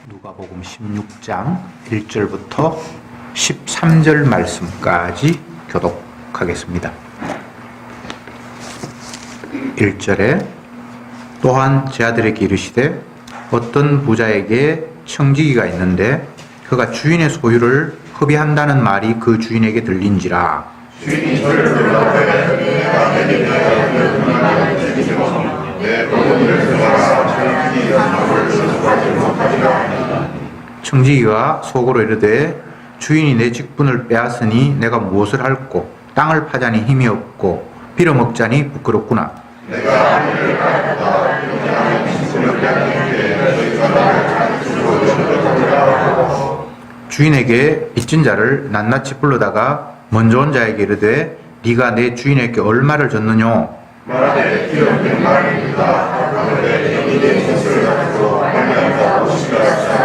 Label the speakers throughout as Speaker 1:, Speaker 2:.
Speaker 1: 누가복음 16장 1절부터 13절 말씀까지 교독하겠습니다. 1절에 또한 제 아들에게 이르시되 어떤 부자에게 청지기가 있는데 그가 주인의 소유를 허비한다는 말이 그 주인에게 들린지라.
Speaker 2: 주인이 저를 불러내 내가 내게 대하여 그 돈을 주시고 내 돈을 들어라 청지기가 나를 수수하지 못하리라.
Speaker 1: 청지기가 속으로 이르되 주인이 내 직분을 빼앗으니 내가 무엇을 할꼬? 땅을 파자니 힘이 없고 빌어먹자니 부끄럽구나.
Speaker 2: 내가 하늘을 깔았다. 용량의 직분을 빼앗는데 너희가 나를 찾으시고 영접하리라.
Speaker 1: 주인에게 빚진 자를 낱낱이 불러다가 먼저 온 자에게 이르되 네가 내 주인에게 얼마를 졌느냐?
Speaker 2: 말하되 기업된 말입니다. 그런데 여기 내 것을 가지고 말미암아 50가지라.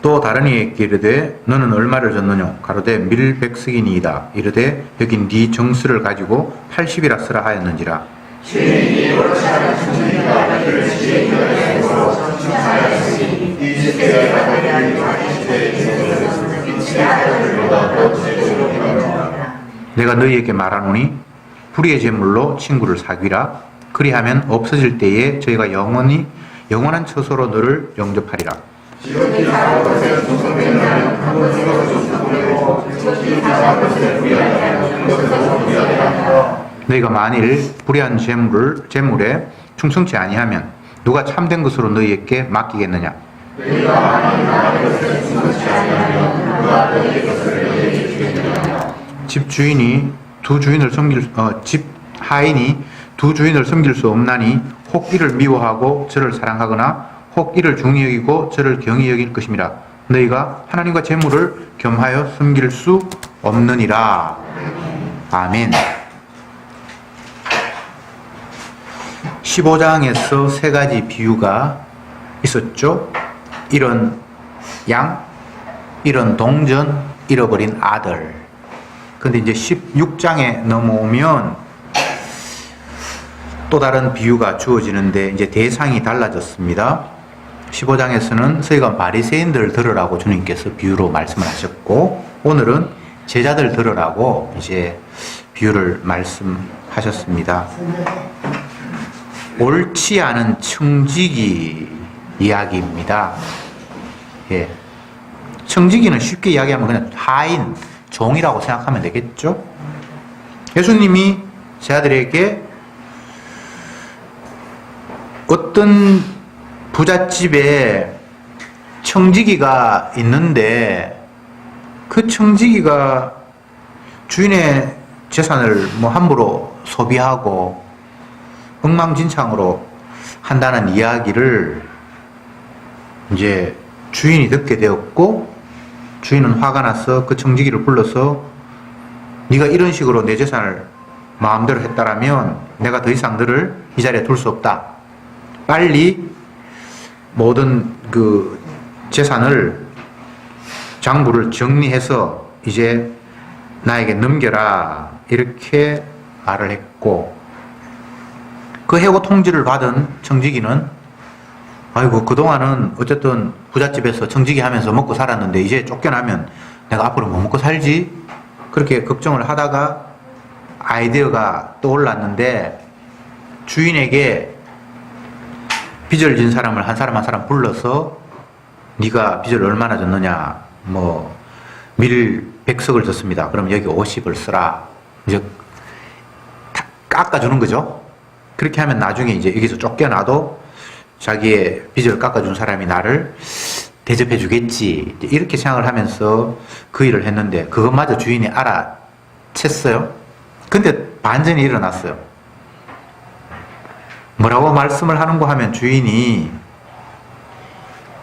Speaker 1: 또 다른 이에게 이르되 너는 얼마를 졌느냐? 가로되 밀백석이니이다. 이르되 여기 네 정수를 가지고 80이라 쓰라 하였는지라.
Speaker 2: 주인이 옳지 않은 청지기가 이를 지혜인의 손으로 청하였으니 이 집에 가까이 가시되 주인은 빛이 아들보다 더 지혜롭다.
Speaker 1: 내가 너희에게 말하노니 불의의 제물로 친구를 사귀라. 그리하면 없어질 때에 저희가 영원한 처소로 너를 영접하리라.
Speaker 2: 지극히 사는 것은 두성면은 한번 죽어서 죽음이고 지극히 사는 것을 위하여 죽어서 위하리라.
Speaker 1: 너희가 만일 불의한 제물에 충성치 아니하면 누가 참된 것으로 너희에게 맡기겠느냐?
Speaker 2: 너희가 만일 나의 것을 충성치 아니하면 누가 너희의 것을 너희에게 주겠느냐.
Speaker 1: 집 하인이 두 주인을 섬길 수 없나니 혹 이를 미워하고 저를 사랑하거나 혹 이를 중히 여기고 저를 경히 여길 것임이라. 너희가 하나님과 재물을 겸하여 섬길 수 없느니라. 아멘. 15장에서 세 가지 비유가 있었죠. 이런 양, 이런 동전, 잃어버린 아들. 근데 이제 16장에 넘어오면 또 다른 비유가 주어지는데 이제 대상이 달라졌습니다. 15장에서는 서기관 바리새인들 들으라고 주님께서 비유로 말씀을 하셨고, 오늘은 제자들 들으라고 이제 비유를 말씀하셨습니다. 옳지 않은 청지기 이야기입니다. 예. 청지기는 쉽게 이야기하면 그냥 하인, 종이라고 생각하면 되겠죠? 예수님이 제 아들에게 어떤 부잣집에 청지기가 있는데 그 청지기가 주인의 재산을 함부로 소비하고 엉망진창으로 한다는 이야기를 이제 주인이 듣게 되었고, 주인은 화가 나서 그 청지기를 불러서 네가 이런 식으로 내 재산을 마음대로 했다라면 내가 더 이상 너를 이 자리에 둘 수 없다. 빨리 모든 그 재산을 장부를 정리해서 이제 나에게 넘겨라. 이렇게 말을 했고, 그 해고 통지를 받은 청지기는 아이고 그동안은 어쨌든 부잣집에서 청지기 하면서 먹고 살았는데 이제 쫓겨나면 내가 앞으로 뭐 먹고 살지? 그렇게 걱정을 하다가 아이디어가 떠올랐는데 주인에게 빚을 진 사람을 한 사람 한 사람 불러서 네가 빚을 얼마나 졌느냐, 밀백석을 졌습니다. 그럼 여기 50을 쓰라. 이제 다 깎아주는 거죠. 그렇게 하면 나중에 이제 여기서 쫓겨나도 자기의 빚을 깎아준 사람이 나를 대접해 주겠지. 이렇게 생각을 하면서 그 일을 했는데 그것마저 주인이 알아챘어요. 근데 반전이 일어났어요. 뭐라고 말씀을 하는고 하면 주인이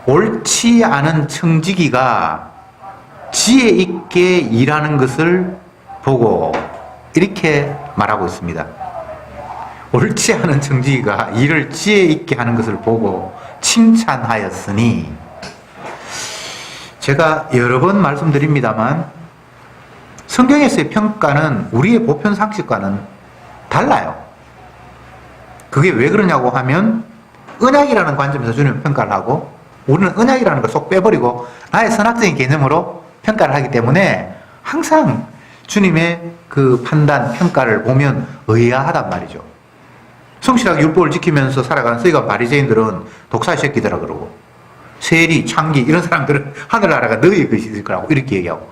Speaker 1: 옳지 않은 청지기가 지혜 있게 일하는 것을 보고 이렇게 말하고 있습니다. 옳지 않은 청지기가 일을 지혜 있게 하는 것을 보고 칭찬하였으니, 제가 여러 번 말씀드립니다만 성경에서의 평가는 우리의 보편 상식과는 달라요. 그게 왜 그러냐고 하면 언약이라는 관점에서 주님 평가를 하고 우리는 언약이라는 걸 쏙 빼버리고 아예 선악적인 개념으로 평가를 하기 때문에 항상 주님의 그 판단, 평가를 보면 의아하단 말이죠. 성실하게 율법을 지키면서 살아가는 서기관 바리새인들은 독사의 새끼들아 그러고, 세리, 창기 이런 사람들은 하늘나라가 너희의 것일 거라고 이렇게 얘기하고,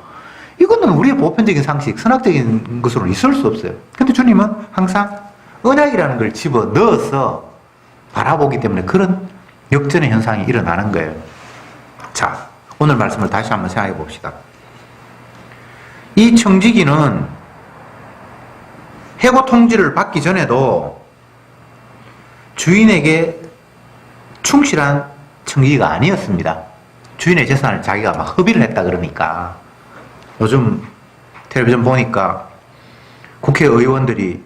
Speaker 1: 이거는 우리의 보편적인 상식, 선악적인 것으로는 있을 수 없어요. 근데 주님은 항상 언약이라는 걸 집어 넣어서 바라보기 때문에 그런 역전의 현상이 일어나는 거예요. 자, 오늘 말씀을 다시 한번 생각해 봅시다. 이 청지기는 해고 통지를 받기 전에도 주인에게 충실한 청지기가 아니었습니다. 주인의 재산을 자기가 막 허비를 했다 그러니까. 요즘 텔레비전 보니까 국회의원들이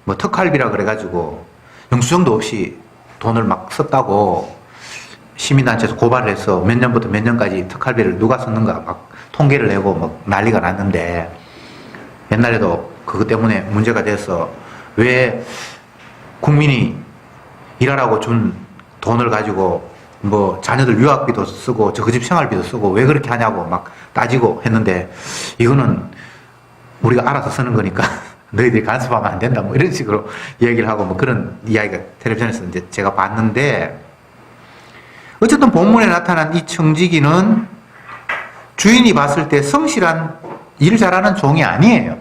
Speaker 1: 뭐 특활비라 그래가지고 영수증도 없이 돈을 막 썼다고 시민단체에서 고발을 해서 몇 년부터 몇 년까지 특활비를 누가 썼는가 막 통계를 내고 막 난리가 났는데, 옛날에도 그것 때문에 문제가 돼서 왜 국민이 일하라고 준 돈을 가지고 뭐 자녀들 유학비도 쓰고 저 그 집 생활비도 쓰고 왜 그렇게 하냐고 막 따지고 했는데, 이거는 우리가 알아서 쓰는 거니까 너희들이 간섭하면 안 된다 뭐 이런 식으로 얘기를 하고 뭐 그런 이야기가 텔레비전에서 이제 제가 봤는데, 어쨌든 본문에 나타난 이 청지기는 주인이 봤을 때 성실한 일 잘하는 종이 아니에요.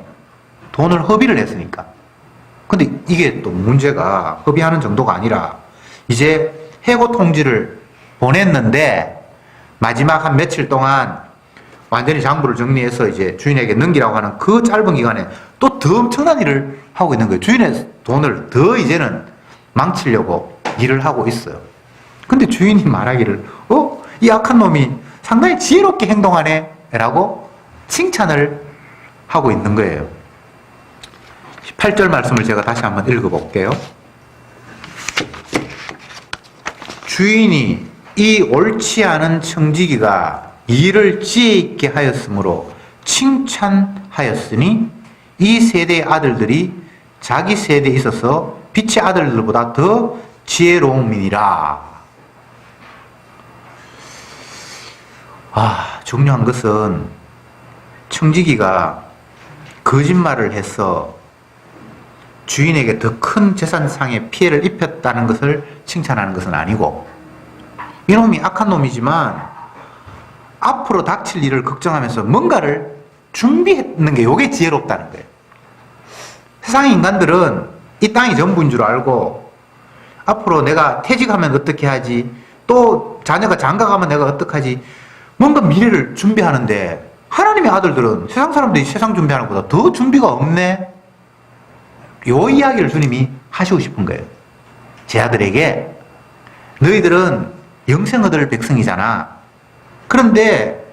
Speaker 1: 돈을 허비를 했으니까. 근데 이게 또 문제가 허비하는 정도가 아니라 이제 해고 통지를 보냈는데 마지막 한 며칠 동안 완전히 장부를 정리해서 이제 주인에게 넘기라고 하는 그 짧은 기간에 또 더 엄청난 일을 하고 있는 거예요. 주인의 돈을 더 이제는 망치려고 일을 하고 있어요. 근데 주인이 말하기를 이 악한 놈이 상당히 지혜롭게 행동하네 라고 칭찬을 하고 있는 거예요. 18절 말씀을 제가 다시 한번 읽어볼게요. 주인이 이 옳지 않은 청지기가 일을 지혜 있게 하였으므로 칭찬하였으니 이 세대의 아들들이 자기 세대에 있어서 빛의 아들들보다 더 지혜로움이니라. 중요한 것은 청지기가 거짓말을 해서 주인에게 더 큰 재산상의 피해를 입혔다는 것을 칭찬하는 것은 아니고, 이놈이 악한 놈이지만 앞으로 닥칠 일을 걱정하면서 뭔가를 준비했는 게 이게 지혜롭다는 거예요. 세상의 인간들은 이 땅이 전부인 줄 알고 앞으로 내가 퇴직하면 어떻게 하지, 또 자녀가 장가가면 내가 어떡하지, 뭔가 미래를 준비하는데, 하나님의 아들들은 세상 사람들이 세상 준비하는 것보다 더 준비가 없네. 요 이야기를 주님이 하시고 싶은 거예요. 제 아들에게 너희들은 영생 얻을 백성이잖아. 그런데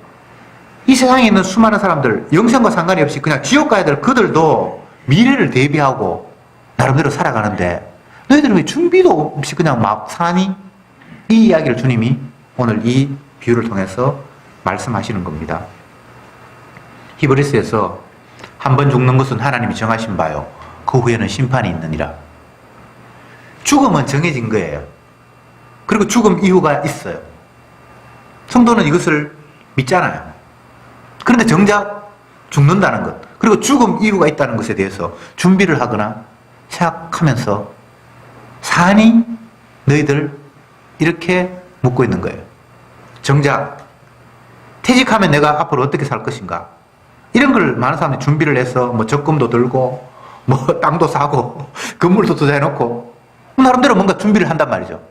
Speaker 1: 이 세상에 있는 수많은 사람들, 영생과 상관이 없이 그냥 지옥 가야 될 그들도 미래를 대비하고 나름대로 살아가는데 너희들은 왜 준비도 없이 그냥 막 사니? 이 이야기를 주님이 오늘 이 비유를 통해서 말씀하시는 겁니다. 히브리서에서 한 번 죽는 것은 하나님이 정하신 바요, 그 후에는 심판이 있느니라. 죽음은 정해진 거예요. 그리고 죽음 이유가 있어요. 성도는 이것을 믿잖아요. 그런데 정작 죽는다는 것, 그리고 죽음 이유가 있다는 것에 대해서 준비를 하거나 생각하면서 사니 너희들 이렇게 묻고 있는 거예요. 정작 퇴직하면 내가 앞으로 어떻게 살 것인가, 이런 걸 많은 사람들이 준비를 해서 뭐 적금도 들고 뭐 땅도 사고 건물도 투자해놓고 나름대로 뭔가 준비를 한단 말이죠.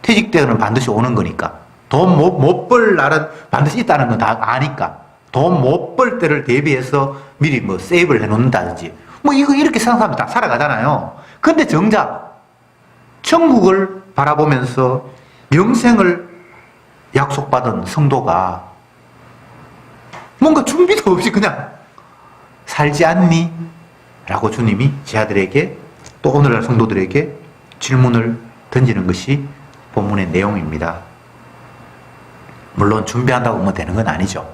Speaker 1: 퇴직 때는 반드시 오는 거니까. 돈 못 벌 날은 반드시 있다는 건 다 아니까 돈 못 벌 때를 대비해서 미리 뭐 세이브를 해놓는다든지 뭐 이거 이렇게 생각하면 다 살아가잖아요. 근데 정작 천국을 바라보면서 영생을 약속받은 성도가 뭔가 준비도 없이 그냥 살지 않니? 라고 주님이 제 아들에게, 또 오늘날 성도들에게 질문을 던지는 것이 본문의 내용입니다. 물론 준비한다고 뭐 되는 건 아니죠.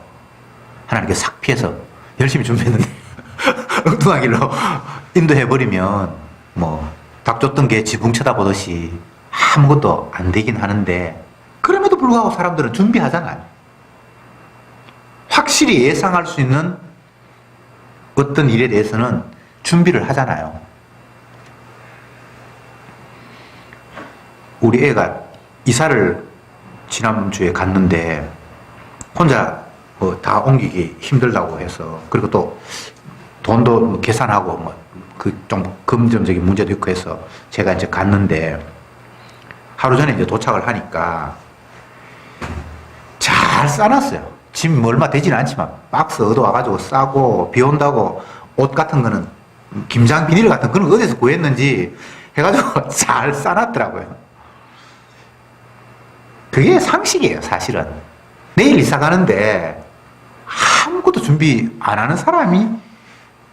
Speaker 1: 하나님께 싹 피해서 열심히 준비했는데 엉뚱한 길로 인도해버리면 뭐 닭 쫓던 게 지붕 쳐다보듯이 아무것도 안 되긴 하는데, 그럼에도 불구하고 사람들은 준비하잖아요. 확실히 예상할 수 있는 어떤 일에 대해서는 준비를 하잖아요. 우리 애가 이사를 지난주에 갔는데 혼자 뭐 다 옮기기 힘들다고 해서, 그리고 또 돈도 뭐 계산하고 뭐 그 좀 금전적인 문제도 있고 해서 제가 이제 갔는데, 하루 전에 이제 도착을 하니까 잘 싸놨어요. 짐 얼마 되지는 않지만 박스 얻어와가지고 싸고, 비 온다고 옷 같은 거는 김장 비닐 같은 그런 거 어디서 구했는지 해가지고 잘 싸놨더라고요. 그게 상식이에요, 사실은. 내일 이사 가는데 아무것도 준비 안 하는 사람이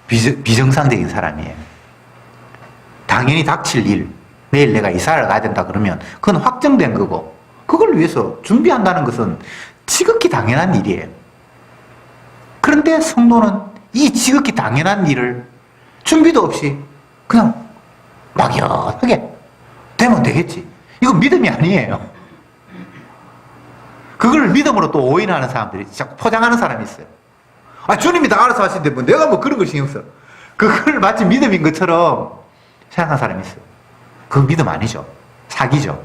Speaker 1: 비정상적인 사람이에요. 당연히 닥칠 일, 내일 내가 이사를 가야 된다 그러면 그건 확정된 거고, 그걸 위해서 준비한다는 것은 지극히 당연한 일이에요. 그런데 성도는 이 지극히 당연한 일을 준비도 없이 그냥 막연하게 되면 되겠지, 이건 믿음이 아니에요. 그걸 믿음으로 또 오인하는 사람들이 자꾸 포장하는 사람이 있어요. 아, 주님이 다 알아서 하시는데 뭐 내가 뭐 그런 걸 신경 써. 그걸 마치 믿음인 것처럼 생각하는 사람이 있어요. 그건 믿음 아니죠. 사기죠.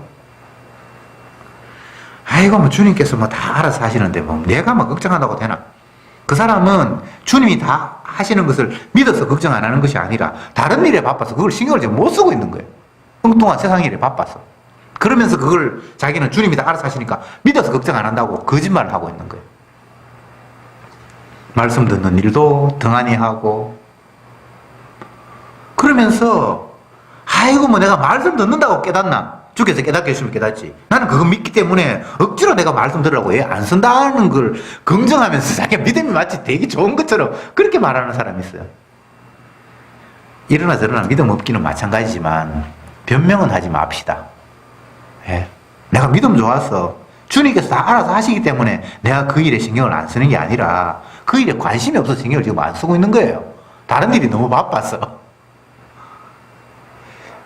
Speaker 1: 아이고, 뭐 주님께서 뭐 다 알아서 하시는데 뭐 내가 뭐 걱정한다고 되나? 그 사람은 주님이 다 하시는 것을 믿어서 걱정 안 하는 것이 아니라 다른 일에 바빠서 그걸 신경을 지금 못 쓰고 있는 거예요. 엉뚱한 세상 일에 바빠서. 그러면서 그걸 자기는 주님이 다 알아서 하시니까 믿어서 걱정 안 한다고 거짓말을 하고 있는 거예요. 말씀 듣는 일도 등한히 하고, 그러면서 아이고 뭐 내가 말씀 듣는다고 깨닫나? 주께서 깨닫게 해주시면 깨닫지. 나는 그거 믿기 때문에 억지로 내가 말씀 들으라고 애 안 쓴다는 걸 긍정하면서 자기가 믿음이 마치 되게 좋은 것처럼 그렇게 말하는 사람이 있어요. 이러나 저러나 믿음 없기는 마찬가지지만 변명은 하지 맙시다. 예. 내가 믿음 좋아서 주님께서 다 알아서 하시기 때문에 내가 그 일에 신경을 안 쓰는 게 아니라 그 일에 관심이 없어서 신경을 지금 안 쓰고 있는 거예요. 다른 일이 너무 바빠서.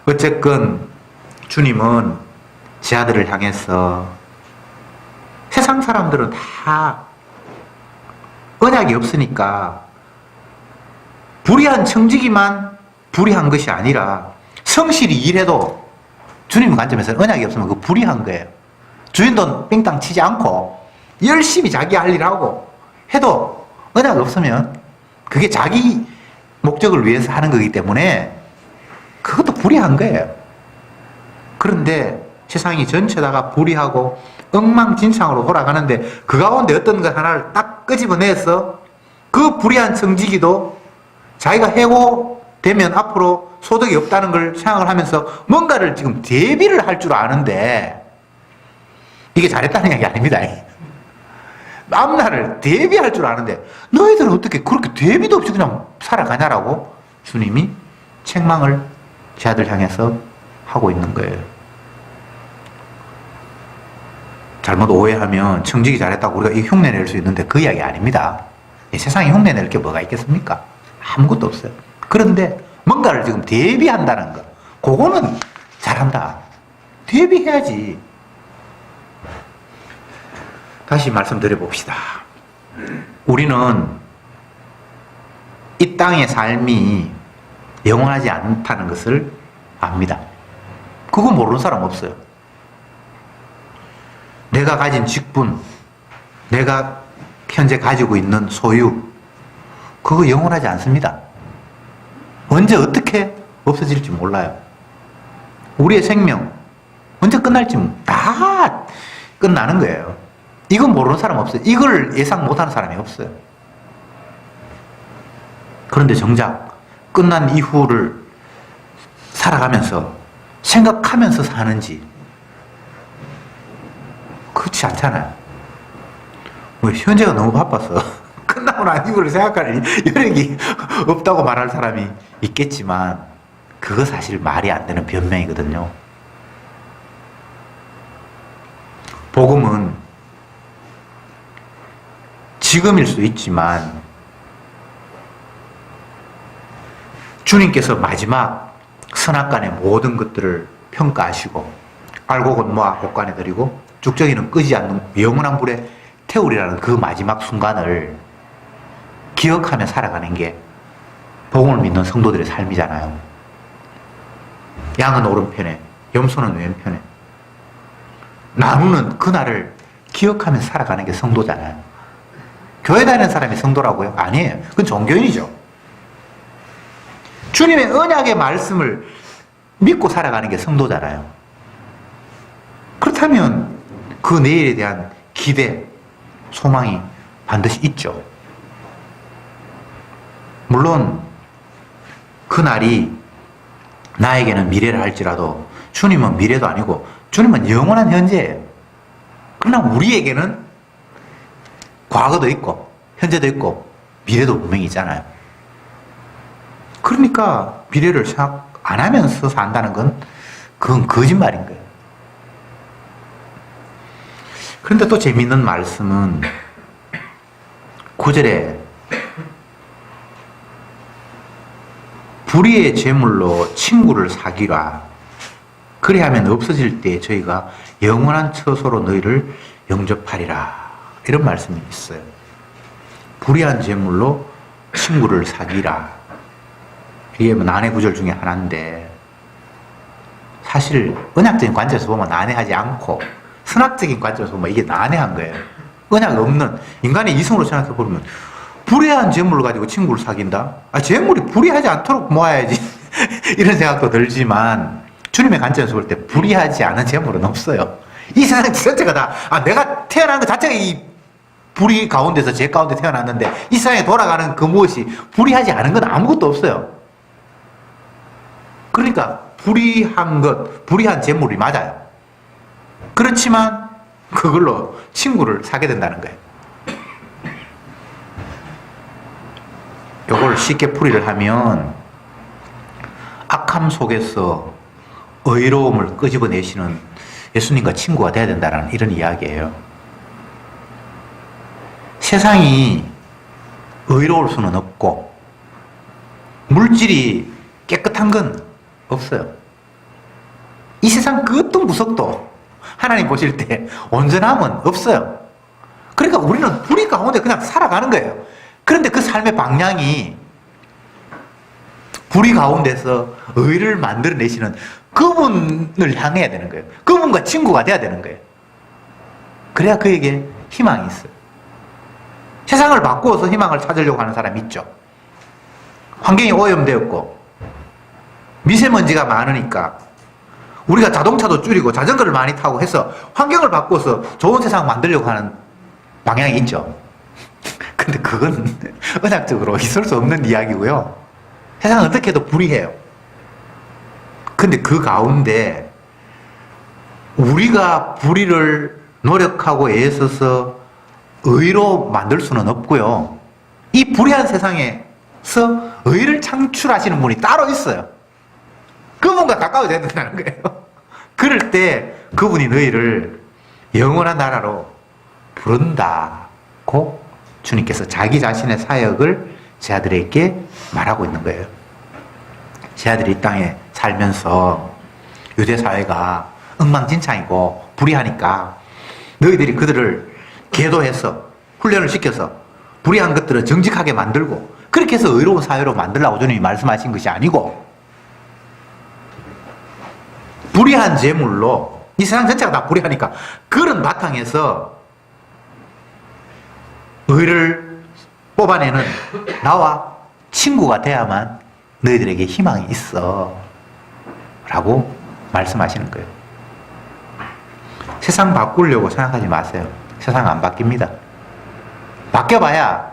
Speaker 1: 어쨌건 주님은 제 아들을 향해서 세상 사람들은 다 언약이 없으니까 불의한 청지기만 불의한 것이 아니라 성실히 일해도 주님 관점에서는 언약이 없으면 그거 불의한 거예요. 주인돈 삥땅 치지 않고 열심히 자기 할 일 하고 해도 언약이 없으면 그게 자기 목적을 위해서 하는 거기 때문에 그것도 불의한 거예요. 그런데 세상이 전체다가 불의하고 엉망진창으로 돌아가는데 그 가운데 어떤 것 하나를 딱 끄집어내서 그 불의한 청지기도 자기가 해고되면 앞으로 소득이 없다는 걸 생각을 하면서 뭔가를 지금 대비를 할 줄 아는데, 이게 잘했다는 얘기 아닙니다. 앞날을 대비할 줄 아는데 너희들은 어떻게 그렇게 대비도 없이 그냥 살아가냐라고 주님이 책망을 제 아들 향해서 하고 있는 거예요. 잘못 오해하면 청지기 잘했다고 우리가 이 흉내 낼 수 있는데 그 이야기 아닙니다. 이 세상에 흉내 낼 게 뭐가 있겠습니까? 아무것도 없어요. 그런데 뭔가를 지금 대비한다는 거, 그거는 잘한다. 대비해야지. 다시 말씀드려 봅시다. 우리는 이 땅의 삶이 영원하지 않다는 것을 압니다. 그거 모르는 사람 없어요. 내가 가진 직분, 내가 현재 가지고 있는 소유, 그거 영원하지 않습니다. 언제 어떻게 없어질지 몰라요. 우리의 생명 언제 끝날지 다 끝나는 거예요. 이건 모르는 사람 없어요. 이걸 예상 못하는 사람이 없어요. 그런데 정작 끝난 이후를 살아가면서 생각하면서 사는지 그렇지 않잖아요. 뭐 현재가 너무 바빠서 끝나고 난 이후를 생각할 여력이 없다고 말할 사람이 있겠지만 그거 사실 말이 안 되는 변명이거든요. 복음은 지금일 수 있지만 주님께서 마지막 선악간의 모든 것들을 평가하시고 알곡은 모아 곡간에 들이고 쭉정이는 끄지 않는 영원한 불에 태우리라는 그 마지막 순간을 기억하며 살아가는 게 복음을 믿는 성도들의 삶이잖아요. 양은 오른편에, 염소는 왼편에. 나누는 그날을 기억하며 살아가는 게 성도잖아요. 교회 다니는 사람이 성도라고요? 아니에요. 그건 종교인이죠. 주님의 언약의 말씀을 믿고 살아가는 게 성도잖아요. 그렇다면 그 내일에 대한 기대, 소망이 반드시 있죠. 물론 그 날이 나에게는 미래를 할지라도 주님은 미래도 아니고 주님은 영원한 현재예요. 그러나 우리에게는 과거도 있고 현재도 있고 미래도 분명히 있잖아요. 그러니까 미래를 생각 안 하면서 산다는 건 그건 거짓말인 거예요. 그런데 또 재미있는 말씀은 9절에 불의의 제물로 친구를 사귀라. 그리하면 없어질 때 저희가 영원한 처소로 너희를 영접하리라. 이런 말씀이 있어요. 불의한 제물로 친구를 사귀라. 이게 뭐 난해 구절 중에 하나인데 사실 언약적인 관점에서 보면 난해하지 않고 선학적인 관점에서 보면 이게 난해한 거예요. 언약 없는 인간의 이성으로 생각해 보면 불의한 재물을 가지고 친구를 사귄다? 재물이 불의하지 않도록 모아야지. 이런 생각도 들지만 주님의 관점에서 볼 때 불의하지 않은 재물은 없어요. 이 세상 전체가 다 내가 태어난 것 자체가 이 불의 가운데서 죄 가운데 태어났는데 이 세상에 돌아가는 그 무엇이 불의하지 않은 건 아무것도 없어요. 그러니까 불의한 것, 불의한 재물이 맞아요. 그렇지만 그걸로 친구를 사게 된다는 거예요. 이걸 쉽게 풀이를 하면 악함 속에서 의로움을 끄집어내시는 예수님과 친구가 돼야 된다는 이런 이야기예요. 세상이 의로울 수는 없고 물질이 깨끗한 건 없어요. 이 세상 그 어떤 구석도 하나님 보실 때 온전함은 없어요. 그러니까 우리는 불의 가운데 그냥 살아가는 거예요. 그런데 그 삶의 방향이 불의 가운데서 의를 만들어내시는 그분을 향해야 되는 거예요. 그분과 친구가 돼야 되는 거예요. 그래야 그에게 희망이 있어요. 세상을 바꾸어서 희망을 찾으려고 하는 사람이 있죠. 환경이 오염되었고 미세먼지가 많으니까 우리가 자동차도 줄이고 자전거를 많이 타고 해서 환경을 바꿔서 좋은 세상 만들려고 하는 방향이 있죠. 근데 그건 언약적으로 있을 수 없는 이야기고요. 세상은 어떻게 해도 불의해요. 근데 그 가운데 우리가 불의를 노력하고 애써서 의로 만들 수는 없고요. 이 불의한 세상에서 의를 창출하시는 분이 따로 있어요. 그분과 가까워져야 된다는 거예요. 그럴 때 그분이 너희를 영원한 나라로 부른다고 주님께서 자기 자신의 사역을 제 아들에게 말하고 있는 거예요. 제 아들이 이 땅에 살면서 유대 사회가 엉망진창이고 불의하니까 너희들이 그들을 계도해서 훈련을 시켜서 불의한 것들을 정직하게 만들고 그렇게 해서 의로운 사회로 만들라고 주님이 말씀하신 것이 아니고 불의한 제물로 이 세상 전체가 다 불의하니까 그런 바탕에서 의를 뽑아내는 나와 친구가 돼야만 너희들에게 희망이 있어 라고 말씀하시는 거예요. 세상 바꾸려고 생각하지 마세요. 세상 안 바뀝니다. 바뀌어봐야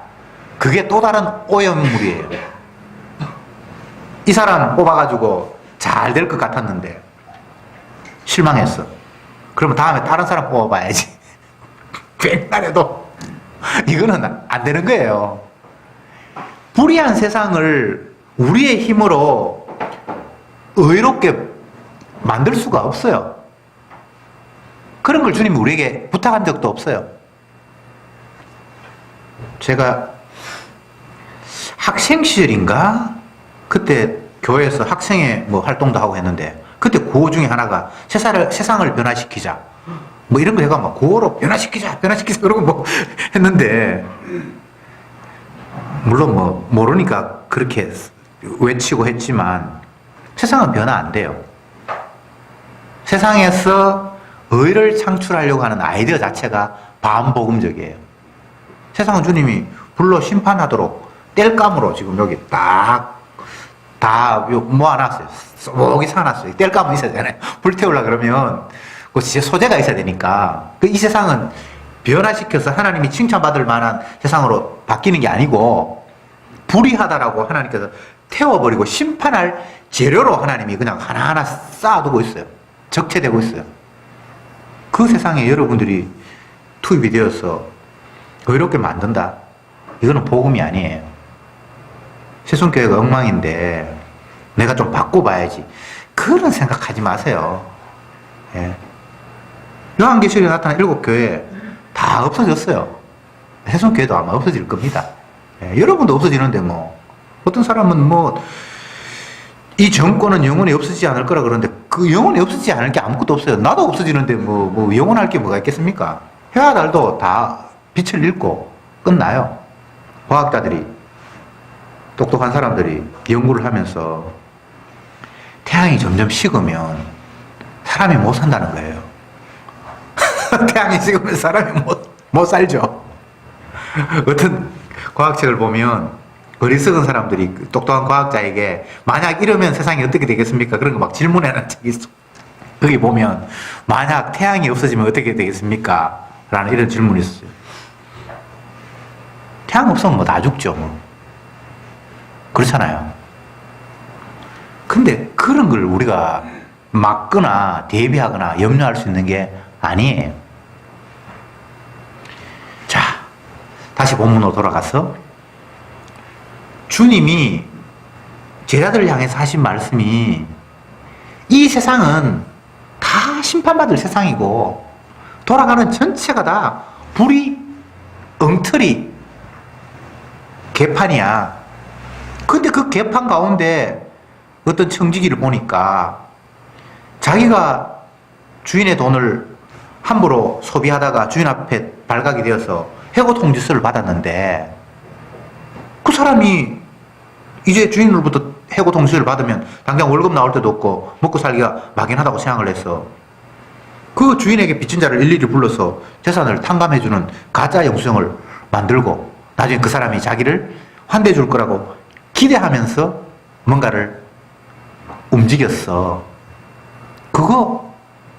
Speaker 1: 그게 또 다른 오염물이에요. 이 사람 뽑아가지고 잘 될 것 같았는데 실망했어. 그러면 다음에 다른 사람 뽑아봐야지. 맨날 해도 이거는 안 되는 거예요. 불의한 세상을 우리의 힘으로 의롭게 만들 수가 없어요. 그런 걸 주님이 우리에게 부탁한 적도 없어요. 제가 학생 시절인가? 그때 교회에서 학생회 뭐 활동도 하고 했는데 그때 구호 중에 하나가 세상을 변화시키자. 뭐 이런 거 해가 막 구호로 변화시키자 그러고 뭐 했는데, 물론 뭐 모르니까 그렇게 외치고 했지만 세상은 변화 안 돼요. 세상에서 의를 창출하려고 하는 아이디어 자체가 반복음적이에요. 세상은 주님이 불로 심판하도록 땔감으로 지금 여기 다 모아놨어요. 쏙이 사놨어요. 땔감은 있어야 되잖아요. 불태우려 그러면 그 진짜 소재가 있어야 되니까. 이 세상은 변화시켜서 하나님이 칭찬받을 만한 세상으로 바뀌는 게 아니고, 불의하다라고 하나님께서 태워버리고 심판할 재료로 하나님이 그냥 하나하나 쌓아두고 있어요. 적체되고 있어요. 그 세상에 여러분들이 투입이 되어서 의롭게 만든다? 이거는 복음이 아니에요. 세손교회가 엉망인데 내가 좀 바꿔봐야지, 그런 생각하지 마세요. 예. 요한계시록에 나타난 7교회 다 없어졌어요. 세손교회도 아마 없어질 겁니다. 예. 여러분도 없어지는데 뭐 어떤 사람은 뭐 이 정권은 영원히 없어지지 않을 거라 그러는데, 그 영원히 없어지지 않을 게 아무것도 없어요. 나도 없어지는데 뭐 영원할 게 뭐가 있겠습니까? 해와 달도 다 빛을 잃고 끝나요. 과학자들이, 똑똑한 사람들이 연구를 하면서 태양이 점점 식으면 사람이 못 산다는 거예요. 태양이 식으면 사람이 못 살죠. 어떤 과학책을 보면 어리석은 사람들이 똑똑한 과학자에게 만약 이러면 세상이 어떻게 되겠습니까? 그런 거 막 질문하는 책이 있어. 거기 보면 만약 태양이 없어지면 어떻게 되겠습니까? 라는 이런 질문이 있어요. 태양 없으면 뭐 다 죽죠. 뭐. 그렇잖아요. 근데 그런 걸 우리가 막거나 대비하거나 염려할 수 있는 게 아니에요. 자, 다시 본문으로 돌아가서 주님이 제자들을 향해서 하신 말씀이, 이 세상은 다 심판받을 세상이고 돌아가는 전체가 다 불이 엉터리 개판이야. 근데 그 개판 가운데 어떤 청지기를 보니까 자기가 주인의 돈을 함부로 소비하다가 주인 앞에 발각이 되어서 해고 통지서를 받았는데, 그 사람이 이제 주인으로부터 해고 통지서를 받으면 당장 월급 나올 때도 없고 먹고 살기가 막연하다고 생각을 해서 그 주인에게 빚진 자를 일일이 불러서 재산을 탕감해주는 가짜 영수증을 만들고 나중에 그 사람이 자기를 환대해 줄 거라고 기대하면서 뭔가를 움직였어. 그거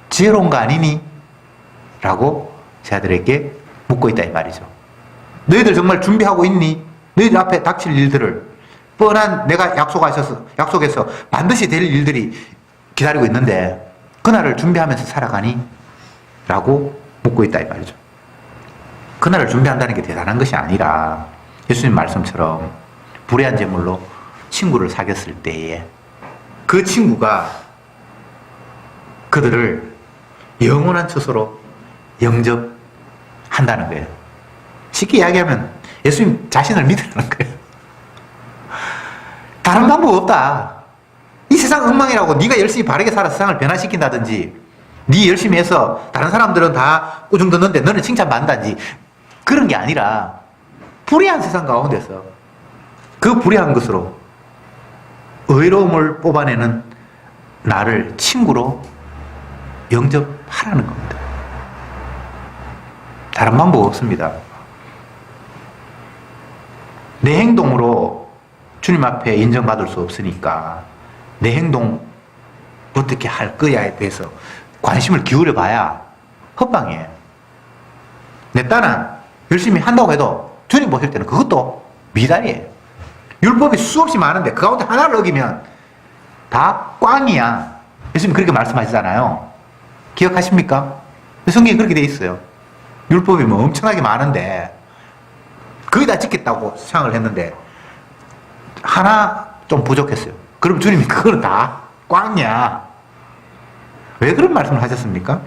Speaker 1: 지혜로운 거 아니니? 라고 제자들에게 묻고 있다 이 말이죠. 너희들 정말 준비하고 있니? 너희들 앞에 닥칠 일들을, 뻔한 내가 약속해서 반드시 될 일들이 기다리고 있는데 그날을 준비하면서 살아가니? 라고 묻고 있다 이 말이죠. 그날을 준비한다는 게 대단한 것이 아니라 예수님 말씀처럼 불의한 제물로 친구를 사귀었을 때에 그 친구가 그들을 영원한 처소로 영접한다는 거예요. 쉽게 이야기하면 예수님 자신을 믿으라는 거예요. 다른 방법 없다. 이 세상 엉망이라고 네가 열심히 바르게 살아 세상을 변화시킨다든지, 네 열심히 해서 다른 사람들은 다 꾸중 듣는데 너는 칭찬받는다든지, 그런 게 아니라 불의한 세상 가운데서 그 불의한 것으로 의로움을 뽑아내는 나를 친구로 영접하라는 겁니다. 다른 방법 없습니다. 내 행동으로 주님 앞에 인정받을 수 없으니까 내 행동 어떻게 할 거야에 대해서 관심을 기울여 봐야 헛방이에요. 내 딸은 열심히 한다고 해도 주님 보실 때는 그것도 미달이에요. 율법이 수없이 많은데 그 가운데 하나를 어기면 다 꽝이야. 예수님 그렇게 말씀하시잖아요. 기억하십니까? 성경에 그렇게 돼 있어요. 율법이 뭐 엄청나게 많은데 거의 다 지켰다고 생각을 했는데 하나 좀 부족했어요. 그럼 주님이 그거는 다 꽝이야. 왜 그런 말씀을 하셨습니까?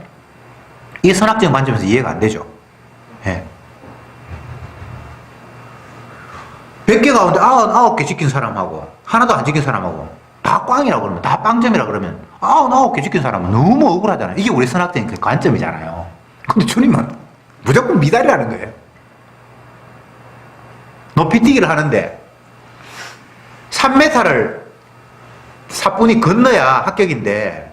Speaker 1: 이게 선악적 관점에서 이해가 안 되죠. 예. 100개 가운데 99개 지킨 사람하고 하나도 안 지킨 사람하고 다 꽝이라고 그러면, 다 빵점이라고 그러면 99개 지킨 사람은 너무 억울하잖아요. 이게 우리 선악적인 관점이잖아요. 근데 주님은 무조건 미달이라는 거예요. 높이뛰기를 하는데 3m를 사뿐히 건너야 합격인데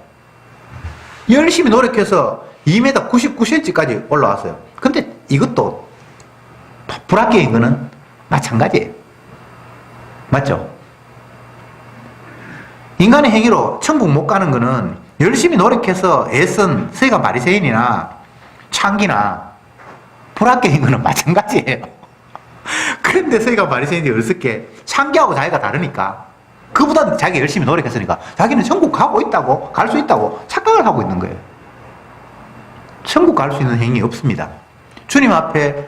Speaker 1: 열심히 노력해서 2m 99cm까지 올라왔어요. 근데 이것도 불합격인 거는 마찬가지예요. 맞죠? 인간의 행위로 천국 못 가는 거는 열심히 노력해서 애쓴 서기관 바리새인이나 창기나 불합격인 거는 마찬가지예요. 그런데 서기관 바리새인이 어떻게 창기하고 자기가 다르니까 그보다 자기가 열심히 노력했으니까 자기는 천국 가고 있다고, 갈 수 있다고 착각을 하고 있는 거예요. 천국 갈 수 있는 행위 없습니다. 주님 앞에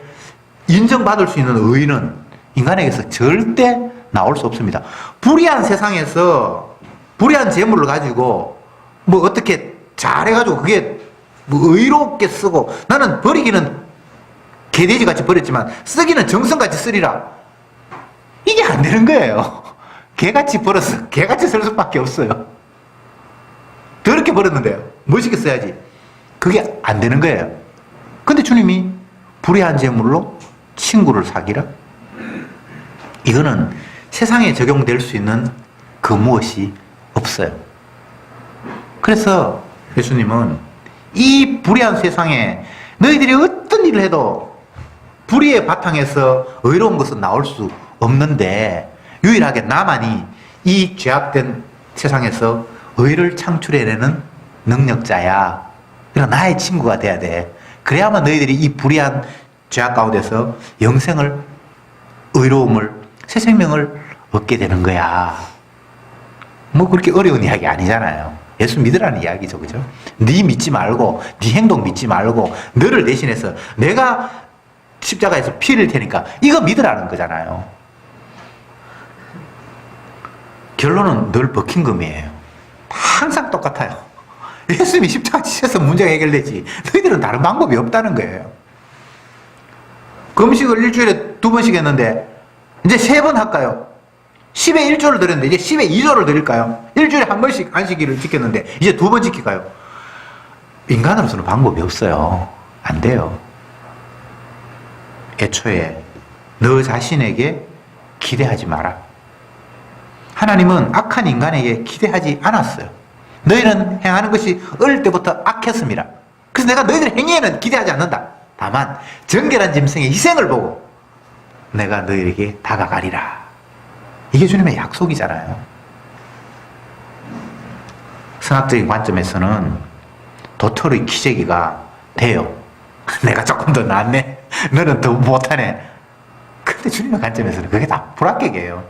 Speaker 1: 인정받을 수 있는 의의는 인간에게서 절대 나올 수 없습니다. 불의한 세상에서 불의한 재물을 가지고 뭐 어떻게 잘해가지고 그게 뭐 의롭게 쓰고 나는 버리기는 개돼지같이 버렸지만 쓰기는 정성같이 쓰리라. 이게 안 되는 거예요. 개같이 벌어서 개같이 쓸 수밖에 없어요. 더럽게 벌었는데요. 멋있게 써야지. 그게 안 되는 거예요. 근데 주님이 불의한 재물로 친구를 사기라? 이거는 세상에 적용될 수 있는 그 무엇이 없어요. 그래서 예수님은 이 불의한 세상에 너희들이 어떤 일을 해도 불의의 바탕에서 의로운 것은 나올 수 없는데 유일하게 나만이 이 죄악된 세상에서 의를 창출해내는 능력자야. 그러나 나의 친구가 돼야 돼. 그래야만 너희들이 이 불의한 죄악 가운데서 영생을, 의로움을, 새 생명을 얻게 되는 거야. 뭐 그렇게 어려운 이야기 아니잖아요. 예수 믿으라는 이야기죠. 그죠? 네 믿지 말고 네 행동 믿지 말고 너를 대신해서 내가 십자가에서 피 흘릴 테니까 이거 믿으라는 거잖아요. 결론은 늘 버킹금이에요. 항상 똑같아요. 예수님이 십자가 지셔서 문제가 해결되지 너희들은 다른 방법이 없다는 거예요. 금식을 일주일에 2번씩 했는데 이제 3번 할까요? 10에 1조를 드렸는데 이제 10에 2조를 드릴까요? 일주일에 한 번씩 안식일을 지켰는데 이제 2번 지킬까요? 인간으로서는 방법이 없어요. 안 돼요. 애초에 너 자신에게 기대하지 마라. 하나님은 악한 인간에게 기대하지 않았어요. 너희는 행하는 것이 어릴 때부터 악했습니다. 그래서 내가 너희들 행위에는 기대하지 않는다. 다만 정결한 짐승의 희생을 보고 내가 너희에게 다가가리라. 이게 주님의 약속이잖아요. 성학적인 관점에서는 도토리 기저귀가 돼요. 내가 조금 더 낫네. 너는 더 못하네. 근데 주님의 관점에서는 그게 다 불합격이에요.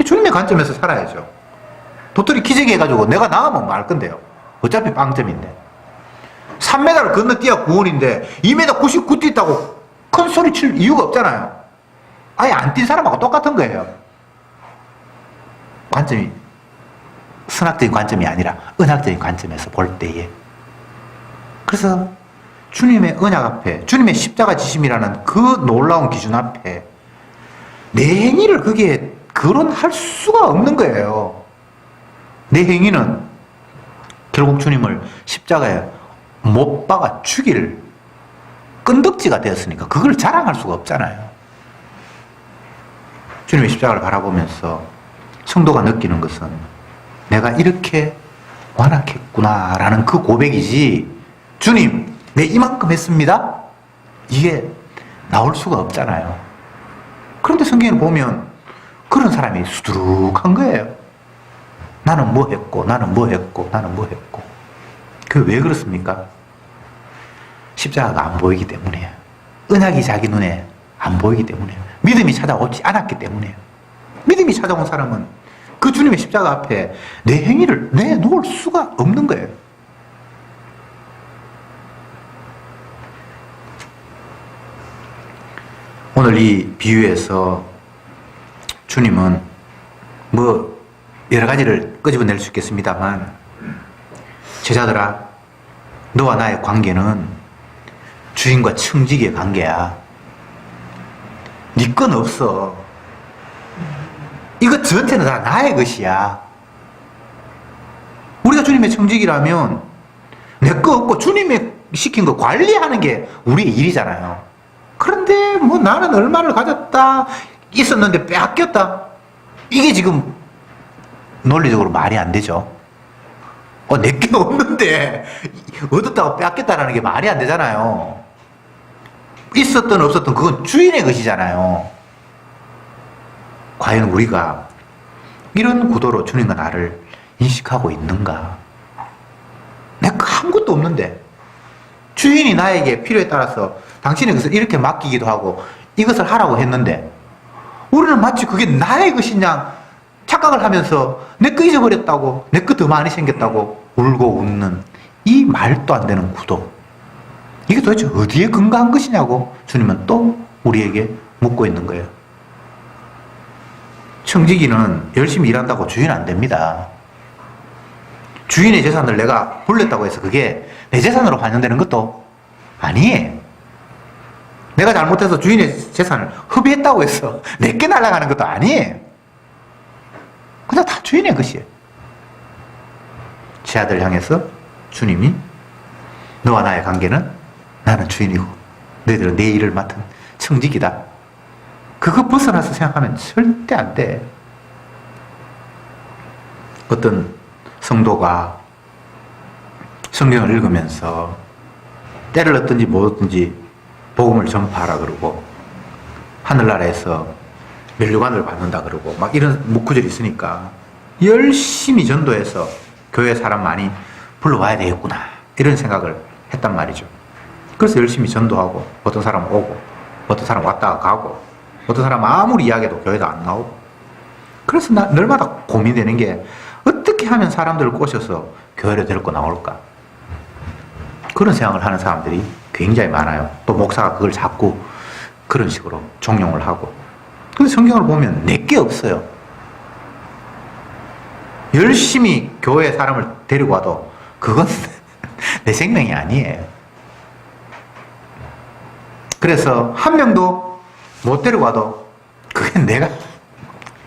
Speaker 1: 주님의 관점에서 살아야죠. 도토리 기저귀 해가지고 내가 나가면 말 건데요. 어차피 빵점인데. 3m를 건너뛰어 구원인데 2m 99 뛰었다고 큰 소리 칠 이유가 없잖아요. 아예 안 뛴 사람하고 똑같은 거예요. 관점이 선학적인 관점이 아니라 은학적인 관점에서 볼 때에. 그래서 주님의 언약 앞에 주님의 십자가 지심이라는 그 놀라운 기준 앞에 내 행위를 거기에 거론할 수가 없는 거예요. 내 행위는 결국 주님을 십자가에 못 박아 죽일 끈덕지가 되었으니까 그걸 자랑할 수가 없잖아요. 주님의 십자가를 바라보면서 성도가 느끼는 것은 내가 이렇게 완악했구나라는 그 고백이지 주님 내 이만큼 했습니다 이게 나올 수가 없잖아요. 그런데 성경을 보면 그런 사람이 수두룩한 거예요. 나는 뭐 했고 나는 뭐 했고 나는 뭐 했고. 그게 왜 그렇습니까? 십자가가 안 보이기 때문이에요. 은약이 자기 눈에 안 보이기 때문이에요. 믿음이 찾아오지 않았기 때문이에요. 믿음이 찾아온 사람은 그 주님의 십자가 앞에 내 행위를 내놓을 수가 없는 거예요. 오늘 이 비유에서 주님은 뭐 여러 가지를 끄집어낼 수 있겠습니다만 제자들아 너와 나의 관계는 주인과 청지기의 관계야. 네 건 없어. 이것 전체는 다 나의 것이야. 우리가 주님의 청지기라면 내 거 없고 주님의 시킨 거 관리하는 게 우리의 일이잖아요. 그런데 뭐 나는 얼마를 가졌다, 있었는데 빼앗겼다. 이게 지금 논리적으로 말이 안 되죠. 내게 없는데 얻었다고 빼앗겼다라는 게 말이 안 되잖아요. 있었든 없었든 그건 주인의 것이잖아요. 과연 우리가 이런 구도로 주님과 나를 인식하고 있는가? 내가 아무것도 없는데 주인이 나에게 필요에 따라서 당신의 것을 이렇게 맡기기도 하고 이것을 하라고 했는데 우리는 마치 그게 나의 것이냐 착각을 하면서 내 거 잊어버렸다고, 내 거 더 많이 생겼다고 울고 웃는 이 말도 안 되는 구도. 이게 도대체 어디에 근거한 것이냐고 주님은 또 우리에게 묻고 있는 거예요. 청지기는 열심히 일한다고 주인 안 됩니다. 주인의 재산을 내가 불렸다고 해서 그게 내 재산으로 반영되는 것도 아니에요. 내가 잘못해서 주인의 재산을 흡입했다고 해서 내게 날아가는 것도 아니에요. 그냥 다 주인의 것이에요. 제 아들 향해서 주님이 너와 나의 관계는 나는 주인이고 너희들은 내 일을 맡은 청지기다. 그거 벗어나서 생각하면 절대 안 돼. 어떤 성도가 성경을 읽으면서 때를 얻든지 못 얻든지 복음을 전파하라 그러고 하늘나라에서 면류관을 받는다 그러고 막 이런 구절이 있으니까 열심히 전도해서 교회 사람 많이 불러와야 되겠구나 이런 생각을 했단 말이죠. 그래서 열심히 전도하고 어떤 사람 오고 어떤 사람 왔다가 가고 어떤 사람 아무리 이야기해도 교회도 안 나오고. 그래서 날마다 고민되는 게 어떻게 하면 사람들을 꼬셔서 교회를 데리고 나올까? 그런 생각을 하는 사람들이 굉장히 많아요. 또 목사가 그걸 자꾸 그런 식으로 종용을 하고. 근데 성경을 보면 내게 없어요. 열심히 교회 사람을 데리고 와도 그건 내 생명이 아니에요. 그래서 한 명도 못 데리고 와도 그게 내가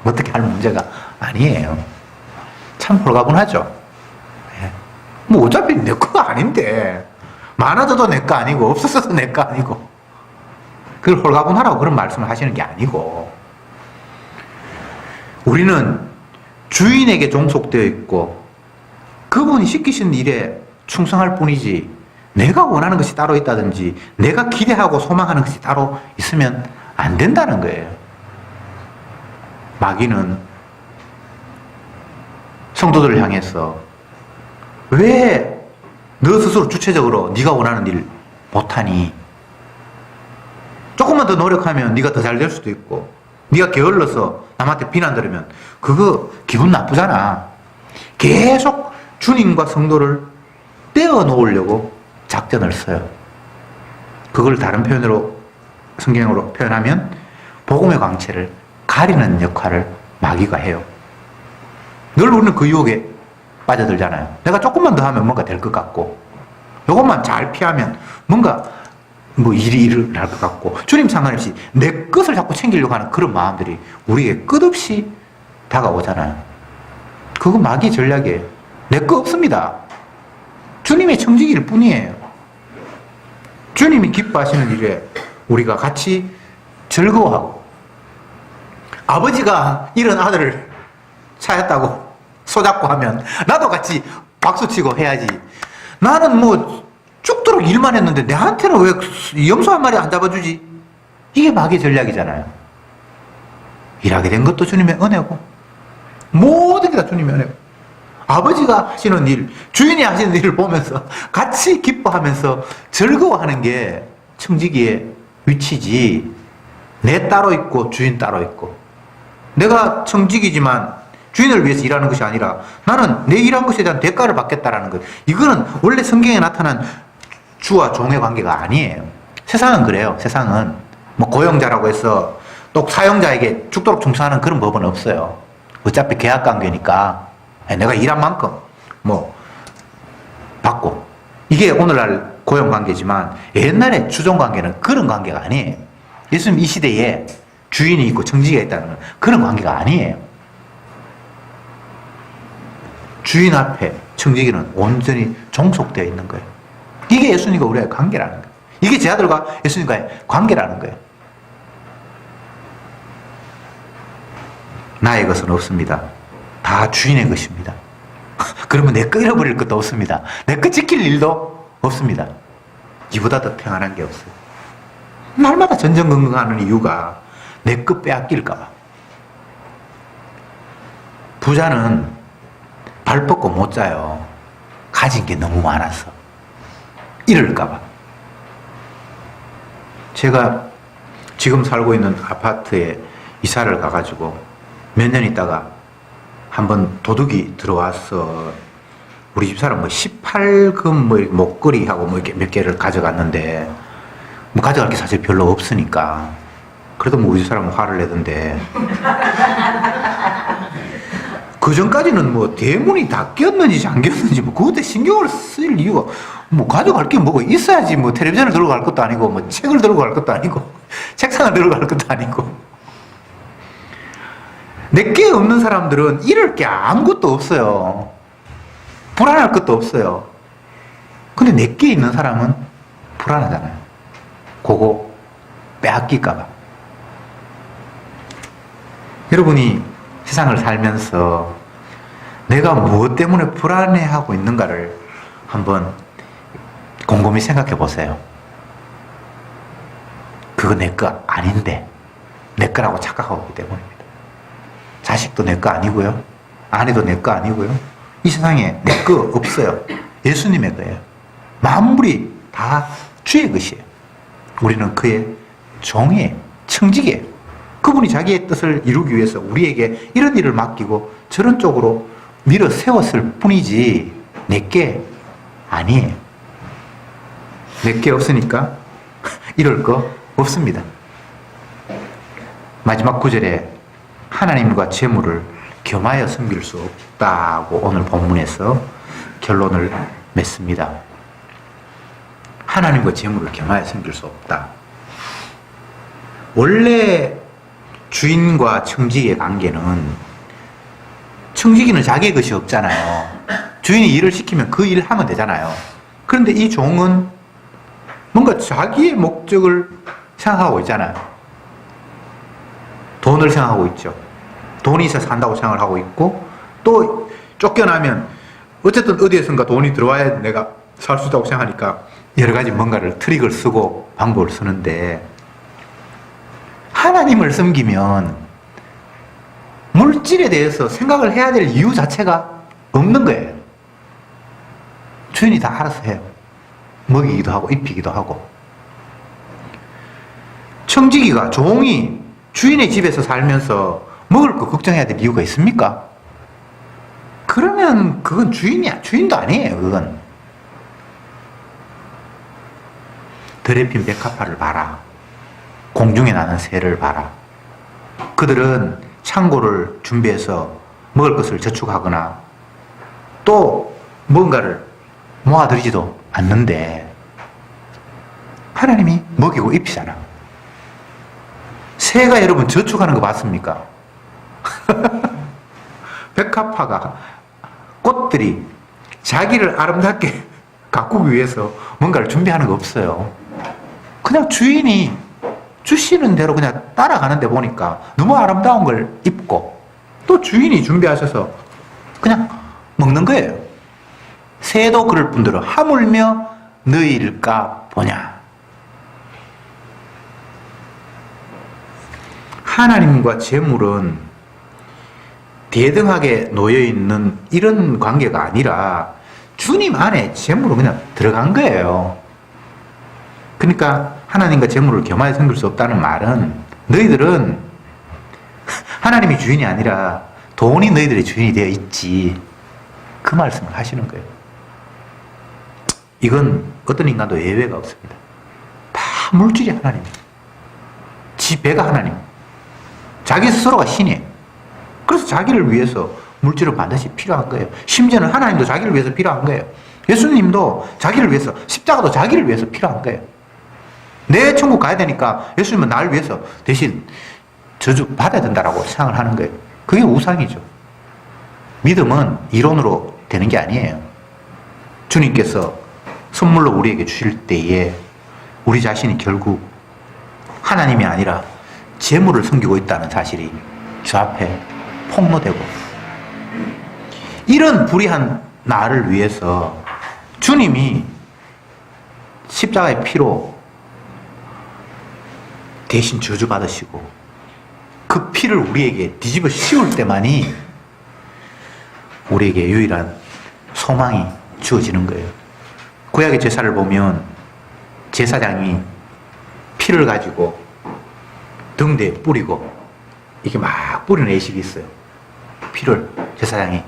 Speaker 1: 어떻게 할 문제가 아니에요. 참 홀가분하죠. 뭐 어차피 내 거 아닌데 많아져도 내 거 아니고 없었어도 내 거 아니고 그걸 홀가분하라고 그런 말씀을 하시는 게 아니고 우리는 주인에게 종속되어 있고 그분이 시키신 일에 충성할 뿐이지 내가 원하는 것이 따로 있다든지 내가 기대하고 소망하는 것이 따로 있으면 안 된다는 거예요. 마귀는 성도들을 향해서 왜 너 스스로 주체적으로 네가 원하는 일 못하니? 조금만 더 노력하면 네가 더 잘 될 수도 있고 네가 게을러서 남한테 비난 들으면 그거 기분 나쁘잖아. 계속 주님과 성도를 떼어 놓으려고 작전을 써요. 그걸 다른 표현으로 성경으로 표현하면 복음의 광채를 가리는 역할을 마귀가 해요. 늘 우리는 그 유혹에 빠져들잖아요. 내가 조금만 더 하면 뭔가 될 것 같고 이것만 잘 피하면 뭔가 뭐 일이 일어날 것 같고 주님 상관없이 내 것을 자꾸 챙기려고 하는 그런 마음들이 우리에게 끝없이 다가오잖아요. 그거 마귀 전략이에요. 내 거 없습니다. 주님의 청지기일 뿐이에요. 주님이 기뻐하시는 일에 우리가 같이 즐거워하고 아버지가 이런 아들을 찾았다고 손잡고 하면 나도 같이 박수치고 해야지. 나는 뭐 죽도록 일만 했는데 내한테는 왜 염소 한 마리 안 잡아주지? 이게 마귀의 전략이잖아요. 일하게 된 것도 주님의 은혜고 모든 게 다 주님의 은혜고 아버지가 하시는 일, 주인이 하시는 일을 보면서 같이 기뻐하면서 즐거워하는 게 청지기의 위치지. 내 따로 있고 주인 따로 있고 내가 청지기지만 주인을 위해서 일하는 것이 아니라 나는 내 일한 것에 대한 대가를 받겠다라는 것. 이거는 원래 성경에 나타난 주와 종의 관계가 아니에요. 세상은 그래요. 세상은 뭐 고용자라고 해서 또 사용자에게 죽도록 충성하는 그런 법은 없어요. 어차피 계약 관계니까 내가 일한 만큼 뭐 받고 이게 오늘날 고용 관계지만 옛날에 주종 관계는 그런 관계가 아니에요. 예수님 이 시대에 주인이 있고 청지기가 있다는 그런 관계가 아니에요. 주인 앞에 청지기는 온전히 종속되어 있는 거예요. 이게 예수님과 우리의 관계라는 거예요. 이게 제 아들과 예수님과의 관계라는 거예요. 나의 것은 없습니다. 다 주인의 것입니다. 그러면 내 거 잃어버릴 것도 없습니다. 내 거 지킬 일도 없습니다. 이보다 더 평안한 게 없어요. 날마다 전전긍긍하는 이유가 내 거 빼앗길까 봐. 부자는 발 뻗고 못 자요. 가진 게 너무 많아서. 잃을까 봐. 제가 지금 살고 있는 아파트에 이사를 가가지고 몇 년 있다가 한번 도둑이 들어와서 우리 집사람 18금 목걸이하고 이렇게 몇 개를 가져갔는데 가져갈 게 사실 별로 없으니까 그래도 우리 집사람은 화를 내던데 그 전까지는 대문이 다 꼈는지 잠겼는지 그것에 신경을 쓸 이유가 가져갈 게 뭐가 있어야지 텔레비전을 들고 갈 것도 아니고 책을 들고 갈 것도 아니고 책상을 들고 갈 것도 아니고 내게 없는 사람들은 잃을 게 아무것도 없어요. 불안할 것도 없어요. 근데 내게 있는 사람은 불안하잖아요. 그거 빼앗길까봐. 여러분이 세상을 살면서 내가 무엇 때문에 불안해하고 있는가를 한번 곰곰이 생각해 보세요. 그거 내 거 아닌데 내 거라고 착각하고 있기 때문입니다. 자식도 내 거 아니고요. 아내도 내 거 아니고요. 이 세상에 내 거 없어요. 예수님의 거예요. 만물이 다 주의 것이에요. 우리는 그의 종이에요. 청직이에요. 그분이 자기의 뜻을 이루기 위해서 우리에게 이런 일을 맡기고 저런 쪽으로 밀어 세웠을 뿐이지 내게 아니에요. 내게 없으니까 이럴 거 없습니다. 마지막 구절에 하나님과 재물을 겸하여 섬길 수 없다고 오늘 본문에서 결론을 맺습니다. 하나님과 재물을 겸하여 섬길 수 없다. 원래 주인과 청지기의 관계는 청지기는 자기의 것이 없잖아요. 주인이 일을 시키면 그 일을 하면 되잖아요. 그런데 이 종은 뭔가 자기의 목적을 생각하고 있잖아요. 돈을 생각하고 있죠. 돈이 있어서 산다고 생각을 하고 있고 또 쫓겨나면 어쨌든 어디에선가 돈이 들어와야 내가 살 수 있다고 생각하니까 여러 가지 뭔가를 트릭을 쓰고 방법을 쓰는데 하나님을 섬기면 물질에 대해서 생각을 해야 될 이유 자체가 없는 거예요. 주인이 다 알아서 해요. 먹이기도 하고 입히기도 하고. 청지기가 종이 주인의 집에서 살면서 먹을 거 걱정해야 될 이유가 있습니까? 그러면 그건 주인도 아니에요. 그건 더럽힌 백합화를 봐라. 공중에 나는 새를 봐라. 그들은 창고를 준비해서 먹을 것을 저축하거나 또 뭔가를 모아들이지도 않는데 하나님이 먹이고 입히잖아. 새가 여러분 저축하는 거 봤습니까? 백합화가 꽃들이 자기를 아름답게 가꾸기 위해서 뭔가를 준비하는 거 없어요. 그냥 주인이 주시는 대로 그냥 따라가는데 보니까 너무 아름다운 걸 입고 또 주인이 준비하셔서 그냥 먹는 거예요. 새도 그럴 뿐더러 하물며 너희일까 보냐. 하나님과 재물은 대등하게 놓여있는 이런 관계가 아니라 주님 안에 재물은 그냥 들어간 거예요. 그러니까 하나님과 재물을 겸하여 섬길 수 없다는 말은 너희들은 하나님이 주인이 아니라 돈이 너희들의 주인이 되어 있지. 그 말씀을 하시는 거예요. 이건 어떤 인간도 예외가 없습니다. 다 물질이 하나님이에요. 지 배가 하나님. 자기 스스로가 신이에요. 그래서 자기를 위해서 물질은 반드시 필요한 거예요. 심지어는 하나님도 자기를 위해서 필요한 거예요. 예수님도 자기를 위해서, 십자가도 자기를 위해서 필요한 거예요. 내 천국 가야 되니까 예수님은 나를 위해서 대신 저주 받아야 된다라고 생각을 하는 거예요. 그게 우상이죠. 믿음은 이론으로 되는 게 아니에요. 주님께서 선물로 우리에게 주실 때에 우리 자신이 결국 하나님이 아니라 재물을 섬기고 있다는 사실이 주 앞에 폭로되고, 이런 불의한 나를 위해서 주님이 십자가의 피로 대신 저주받으시고 그 피를 우리에게 뒤집어 씌울 때만이 우리에게 유일한 소망이 주어지는 거예요. 구약의 제사를 보면 제사장이 피를 가지고 등대에 뿌리고 이게 막 뿌리는 예식이 있어요. 피를 제사장이.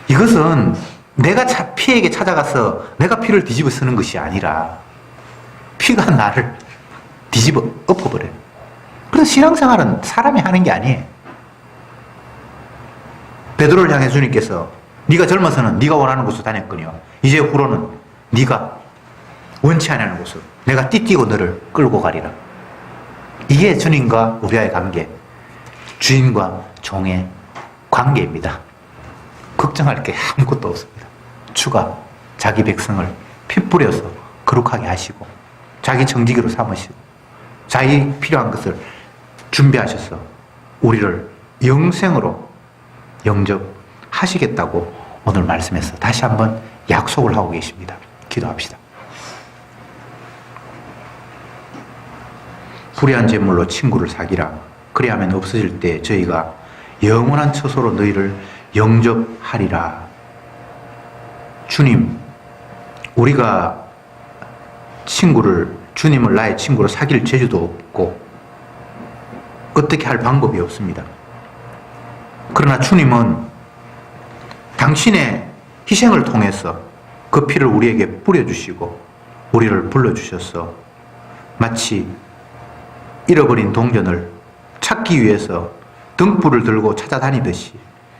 Speaker 1: 이것은 내가 피에게 찾아가서 내가 피를 뒤집어 쓰는 것이 아니라 피가 나를 뒤집어 엎어버려요. 그래서 신앙생활은 사람이 하는 게 아니에요. 베드로를 향해 주님께서 네가 젊어서는 네가 원하는 곳으로 다녔거니와 이제 후로는 네가 원치 않는 곳으로 내가 띠띠고 너를 끌고 가리라. 이게 주님과 우리와의 관계, 주인과 종의 관계입니다. 걱정할 게 아무것도 없습니다. 주가 자기 백성을 피 뿌려서 거룩하게 하시고 자기 정직으로 삼으시고 자기 필요한 것을 준비하셔서 우리를 영생으로 영접하시겠다고 오늘 말씀에서 다시 한번 약속을 하고 계십니다. 기도합시다. 불의한 제물로 친구를 사기라. 그리하면 없어질 때 저희가 영원한 처소로 너희를 영접하리라. 주님, 우리가 주님을 나의 친구로 사귈 재주도 없고 어떻게 할 방법이 없습니다. 그러나 주님은 당신의 희생을 통해서 그 피를 우리에게 뿌려주시고 우리를 불러주셔서 마치 잃어버린 동전을 찾기 위해서 등불을 들고 찾아다니듯이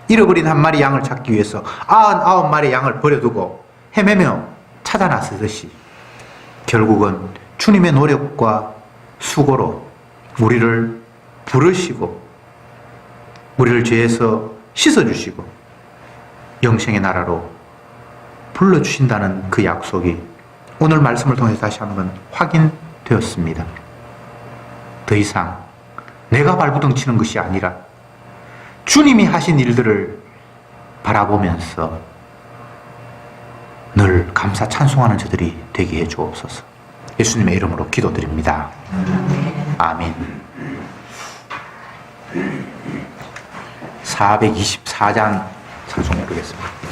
Speaker 1: 잃어버린 한 마리 양을 찾기 위해서 99마리 양을 버려두고 헤매며 찾아 나서듯이 결국은 주님의 노력과 수고로 우리를 부르시고 우리를 죄에서 씻어주시고 영생의 나라로 불러주신다는 그 약속이 오늘 말씀을 통해서 다시 한번 확인되었습니다. 더 이상 내가 발부둥 치는 것이 아니라 주님이 하신 일들을 바라보면서 늘 감사 찬송하는 저들이 되게 해 주옵소서. 예수님의 이름으로 기도드립니다. 아멘. 424장 찬송 부르겠습니다.